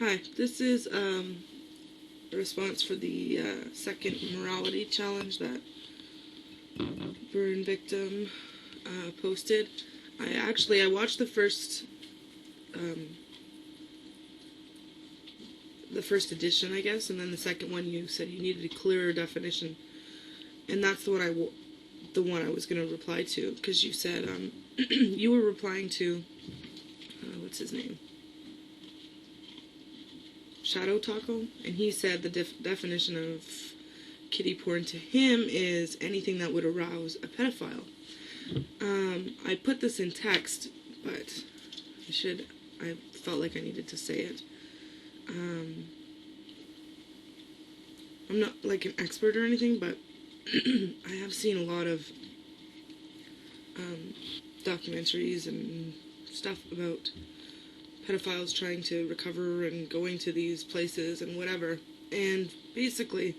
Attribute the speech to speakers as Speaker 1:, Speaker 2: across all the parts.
Speaker 1: Hi, this is a response for the second morality challenge that burn victim posted. I watched the first edition, I guess, and then the second one you said you needed a clearer definition, and that's the one I was going to reply to, because you said you were replying to what's his name, Shadow Taco, and he said the definition of kiddie porn to him is anything that would arouse a pedophile. I put this in text, but I felt like I needed to say it. I'm not like an expert or anything, but I have seen a lot of documentaries and stuff about pedophiles trying to recover and going to these places and whatever. And basically,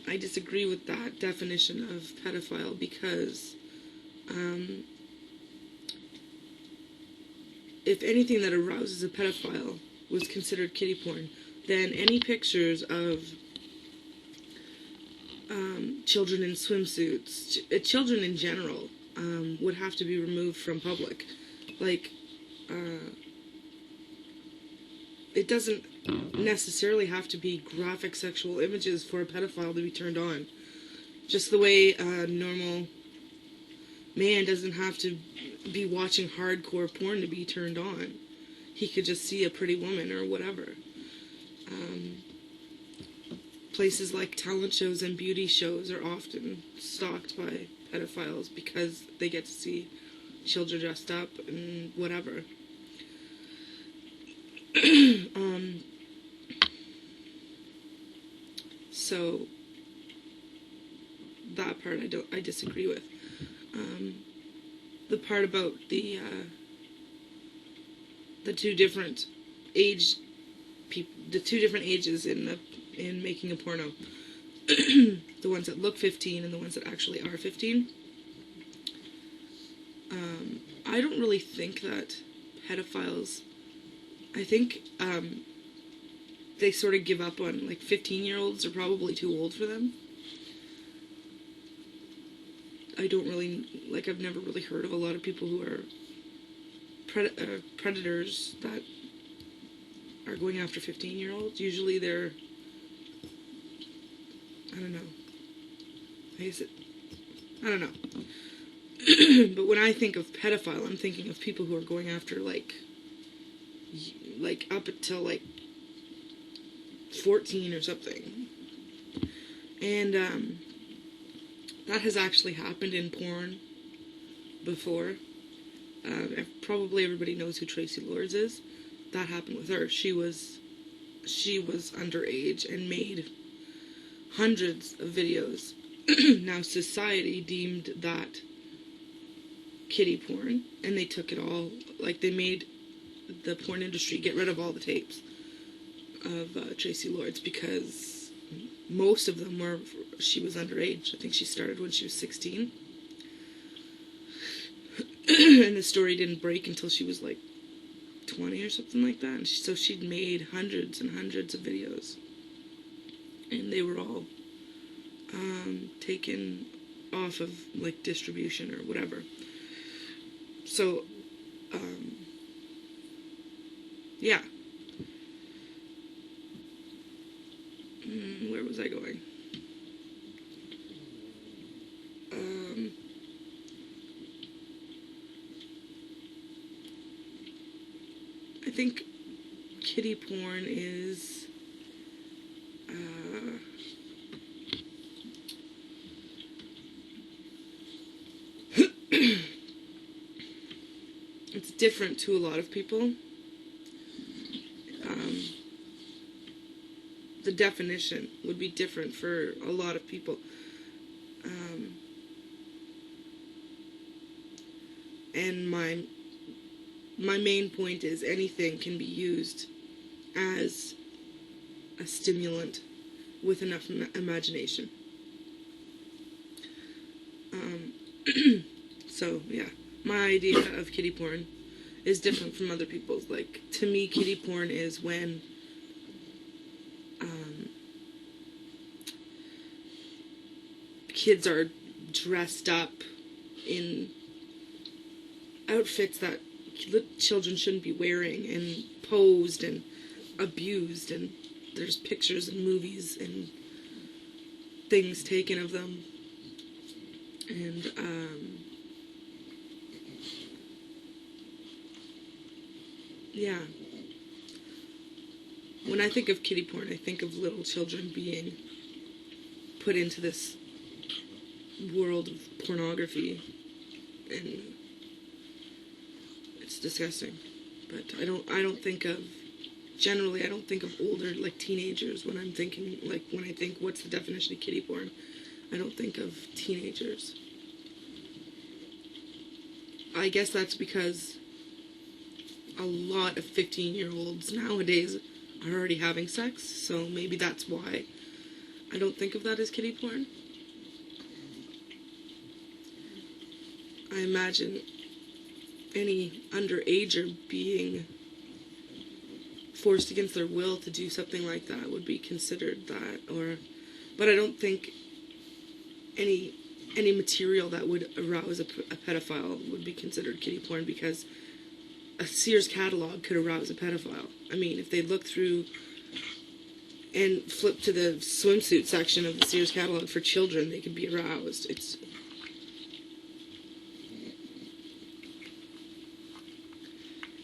Speaker 1: I disagree with that definition of pedophile because if anything that arouses a pedophile was considered kiddie porn, then any pictures of children in swimsuits, children in general, would have to be removed from public. Like, it doesn't necessarily have to be graphic sexual images for a pedophile to be turned on. Just the way a normal man doesn't have to be watching hardcore porn to be turned on. He could just see a pretty woman or whatever. Places like talent shows and beauty shows are often stalked by pedophiles because they get to see children dressed up and whatever. So that part I disagree with. The part about the two different ages in making a porno, the ones that look 15 and the ones that actually are 15. I don't really think that pedophiles, I think they sort of give up on, like, 15-year-olds are probably too old for them. I don't really, like, I've never really heard of a lot of people who are predators that are going after 15-year-olds. Usually they're, I don't know. I don't know. But when I think of pedophile, I'm thinking of people who are going after, like up until, like, 14 or something. And, that has actually happened in porn before. Probably everybody knows who Tracy Lords is. That happened with her. She was underage and made hundreds of videos. Now society deemed that kiddie porn, and they took it all, like, they made the porn industry get rid of all the tapes of Tracy Lords because most of them were, she was underage. I think she started when she was 16. And the story didn't break until she was like 20 or something like that. And so she'd made hundreds and hundreds of videos. And they were all taken off of, like, distribution or whatever. So, yeah. Where was I going? I think kiddie porn is it's different to a lot of people. The definition would be different for a lot of people. And my main point is anything can be used as a stimulant with enough imagination. So, yeah, my idea of kiddie porn is different from other people's. Like, to me, kiddie porn is when kids are dressed up in outfits that children shouldn't be wearing, and posed and abused, and there's pictures and movies and things taken of them. And yeah, when I think of kiddie porn, I think of little children being put into this world of pornography, and it's disgusting. But I don't think of, generally I don't think of older, like teenagers when I'm thinking, like when I think what's the definition of kiddie porn, I don't think of teenagers. I guess that's because a lot of 15-year-olds nowadays are already having sex, so maybe that's why I don't think of that as kiddie porn. I imagine any underager being forced against their will to do something like that would be considered that, but I don't think any material that would arouse a pedophile would be considered kiddie porn, because a Sears catalog could arouse a pedophile. I mean, if they look through and flip to the swimsuit section of the Sears catalog for children, they could be aroused.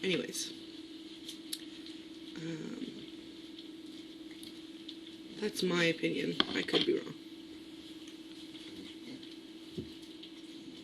Speaker 1: Anyways, that's my opinion. I could be wrong.